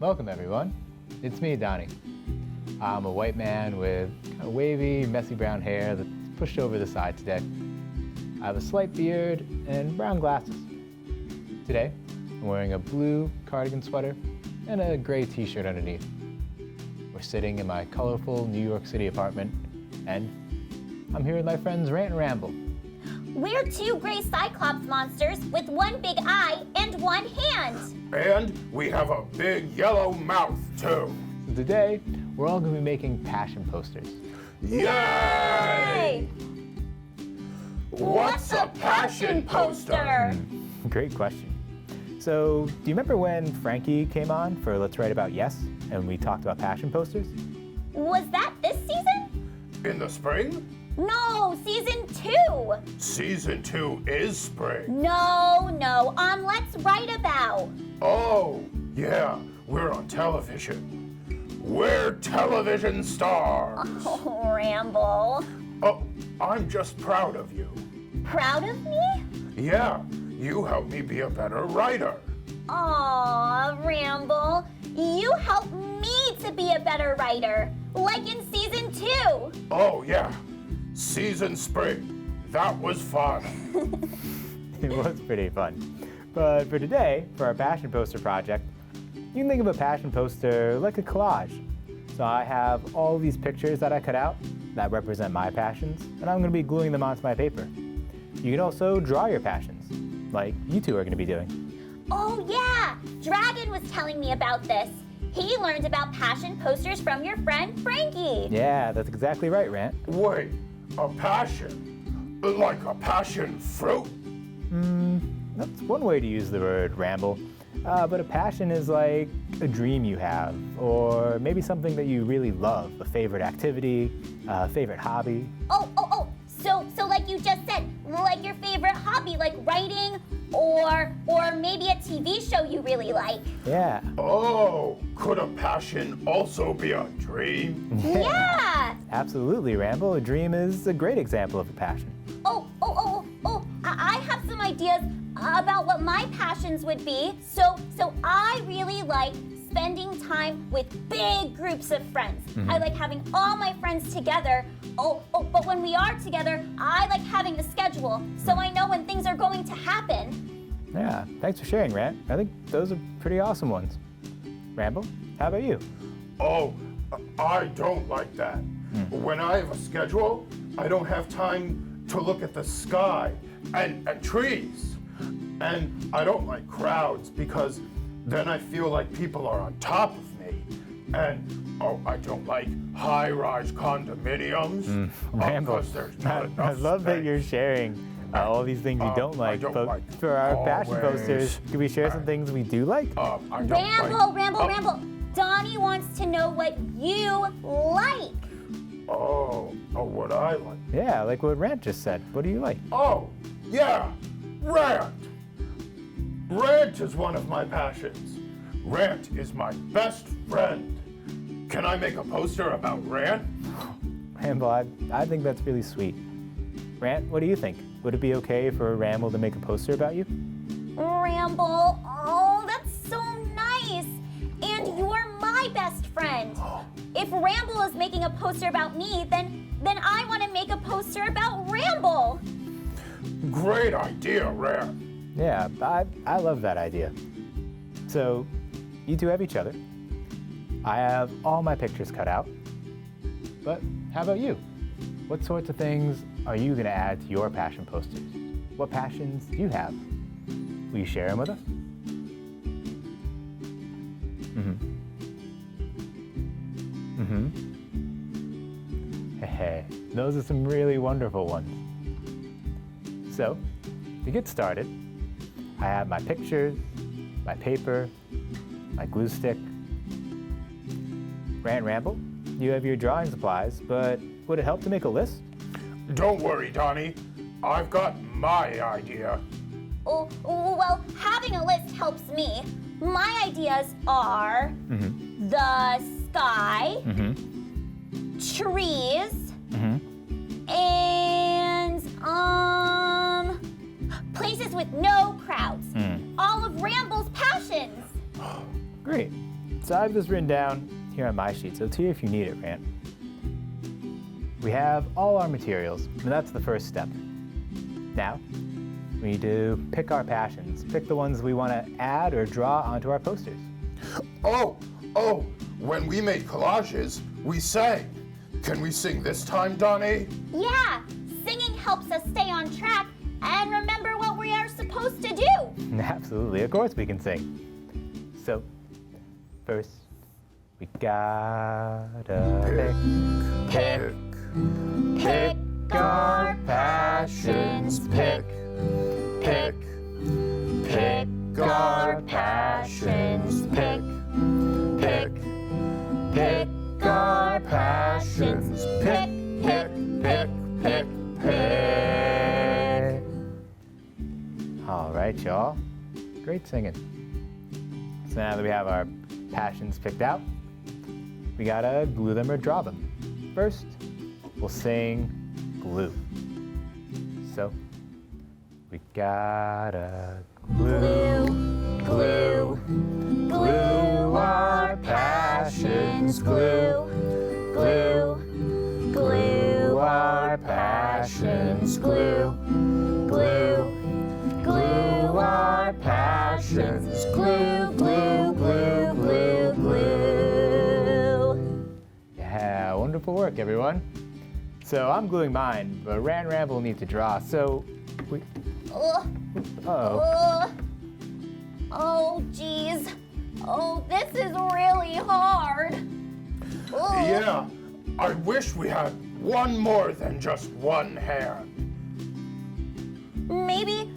Welcome everyone. It's me, Donnie. I'm a white man with kind of wavy, messy brown hair that's pushed over the side today. I have a slight beard and brown glasses. Today, I'm wearing a blue cardigan sweater and a gray t-shirt underneath. We're sitting in my colorful New York City apartment, and I'm here with my friends Rant and Ramble. We're two gray cyclops monsters with one big eye and one hand. And we have a big yellow mouth, too. So today, we're all going to be making passion posters. Yay! What's a passion poster? Great question. So, do you remember when Frankie came on for Let's Write About Yes, and we talked about passion posters? Was that this season? In the spring? No, season 2. Season 2 is spring. No, on Let's Write About. Oh, yeah, we're on television. We're television stars. Oh, Ramble. Oh, I'm just proud of you. Proud of me? Yeah, you helped me be a better writer. Aw, Ramble. You helped me to be a better writer, like in season 2. Oh, yeah. Season spring. That was fun. It was pretty fun. But for today, for our passion poster project, you can think of a passion poster like a collage. So I have all these pictures that I cut out that represent my passions, and I'm going to be gluing them onto my paper. You can also draw your passions, like you two are going to be doing. Oh yeah, Dragon was telling me about this. He learned about passion posters from your friend Frankie. Yeah, that's exactly right, Rant. Wait, a passion? Like a passion fruit? That's one way to use the word ramble. But a passion is like a dream you have, or maybe something that you really love, a favorite activity, a favorite hobby. So like you just said, like your favorite hobby, like writing, or maybe a TV show you really like. Yeah. Oh, could a passion also be a dream? Yeah. Absolutely, Ramble. A dream is a great example of a passion. I have some ideas about what my passions would be. So I really like spending time with big groups of friends. I like having all my friends together. But when we are together, I like having a schedule so I know when things are going to happen. Yeah, thanks for sharing, Rant. I think those are pretty awesome ones. Ramble, how about you? Oh, I don't like that. When I have a schedule, I don't have time to look at the sky and trees. And I don't like crowds because then I feel like people are on top of me. And I don't like high-rise condominiums. Ramble, Because there's not enough I love that space. you're sharing all these things you don't like. But for our passion hallways. posters, can we share some things we do like? I don't like- Ramble. Donnie wants to know what you like. What I like. Yeah, like what Rant just said. What do you like? Oh, yeah, Rant. Rant is one of my passions. Rant is my best friend. Can I make a poster about Rant? Ramble, I think that's really sweet. Rant, what do you think? Would it be okay for Ramble to make a poster about you? Ramble, oh, that's so nice. And you're my best friend. If Ramble is making a poster about me, then I want to make a poster about Ramble. Great idea, Rant. Yeah, I love that idea. So, you two have each other. I have all my pictures cut out. But how about you? What sorts of things are you going to add to your passion posters? What passions do you have? Will you share them with us? Hey, those are some really wonderful ones. So, to get started, I have my pictures, my paper, my glue stick. Rant and Ramble, you have your drawing supplies, but would it help to make a list? Don't worry, Donnie. I've got my idea. Oh, well, having a list helps me. My ideas are the sky, trees, and places with no crowds. All of Ramble's passions. Great. So I have this written down here on my sheet, so it's here if you need it, Rant. We have all our materials, and that's the first step. Now, we need to pick our passions, pick the ones we want to add or draw onto our posters. Oh, when we made collages, we sang. Can we sing this time, Donnie? Yeah, singing helps us stay on track and remember what we are supposed to do. Absolutely, of course we can sing. So, first, we gotta pick our passions, pick our passions, pick our passions, pick. All right, y'all. Great singing. So now that we have our passions picked out, we gotta glue them or draw them. First, we'll sing glue. So, we gotta glue our passions, glue our passions, glue our passions, glue. Yeah, wonderful work, everyone. So I'm gluing mine, but Rant and Ramble need to draw, so we... Oh, geez. Oh, this is really hard. Ugh. Yeah, I wish we had one more than just one hand. Maybe,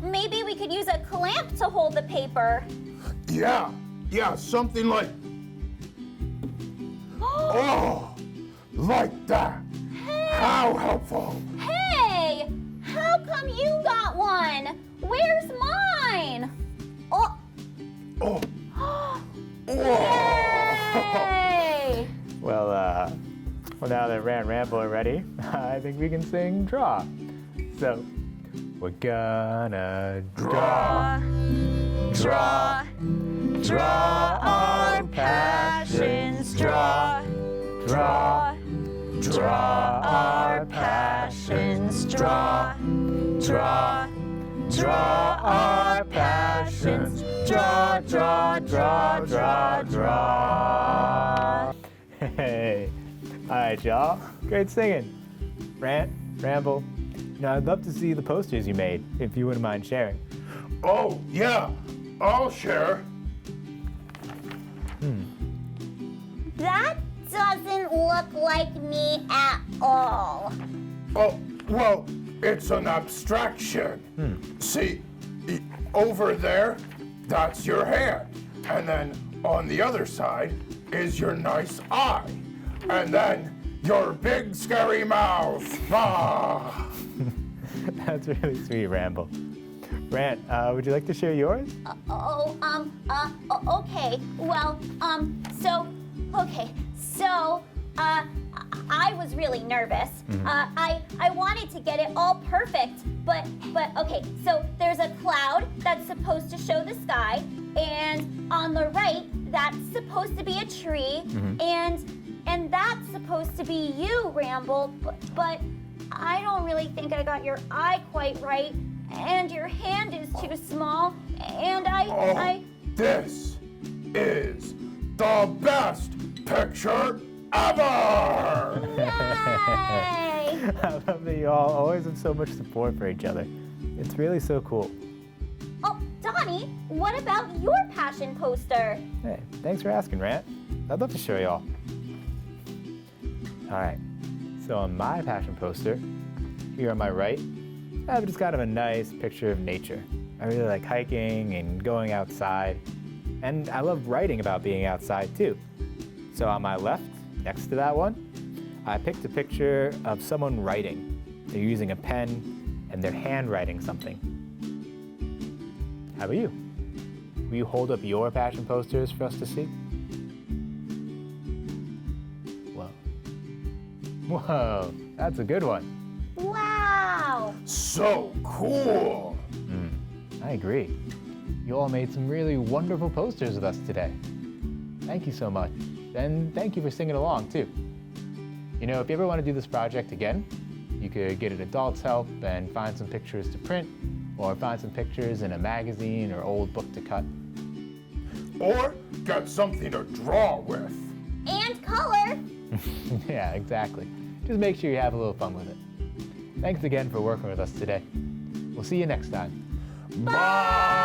maybe we could use a clamp to hold the paper. Yeah, something like, like that. How helpful. Hey, how come you got one? Where's mine? Oh. Yay! Well, now that Rant and Ramble are ready, I think we can sing draw. So, we're gonna draw our passions, draw our passions, draw our passions, draw. Hey, all right, y'all. Great singing. Rant, Ramble. I'd love to see the posters you made, if you wouldn't mind sharing. Oh, yeah, I'll share. That doesn't look like me at all. Oh, well, it's an abstraction. See, over there, that's your hand. And then on the other side is your nice eye. And then your big scary mouth. Ah. That's really sweet, Ramble. Rant, would you like to share yours? Okay. Well, so, I was really nervous. I wanted to get it all perfect, but okay, so there's a cloud that's supposed to show the sky, and on the right, that's supposed to be a tree, and that's supposed to be you, Ramble, but I don't really think I got your eye quite right, and your hand is too small, and This is the best picture ever! Yay! I love that you all always have so much support for each other. It's really so cool. Oh, Donnie, what about your passion poster? Hey, thanks for asking, Rant. I'd love to show y'all. All right, so on my passion poster, here on my right, I've just kind of a nice picture of nature. I really like hiking and going outside, and I love writing about being outside too. So on my left, next to that one, I picked a picture of someone writing. They're using a pen and they're handwriting something. How about you? Will you hold up your passion posters for us to see? Whoa, that's a good one. Wow! So cool! I agree. You all made some really wonderful posters with us today. Thank you so much. And thank you for singing along, too. You know, if you ever want to do this project again, you could get an adult's help and find some pictures to print, or find some pictures in a magazine or old book to cut. Or get something to draw with. And color. Yeah, exactly. Just make sure you have a little fun with it. Thanks again for working with us today. We'll see you next time. Bye!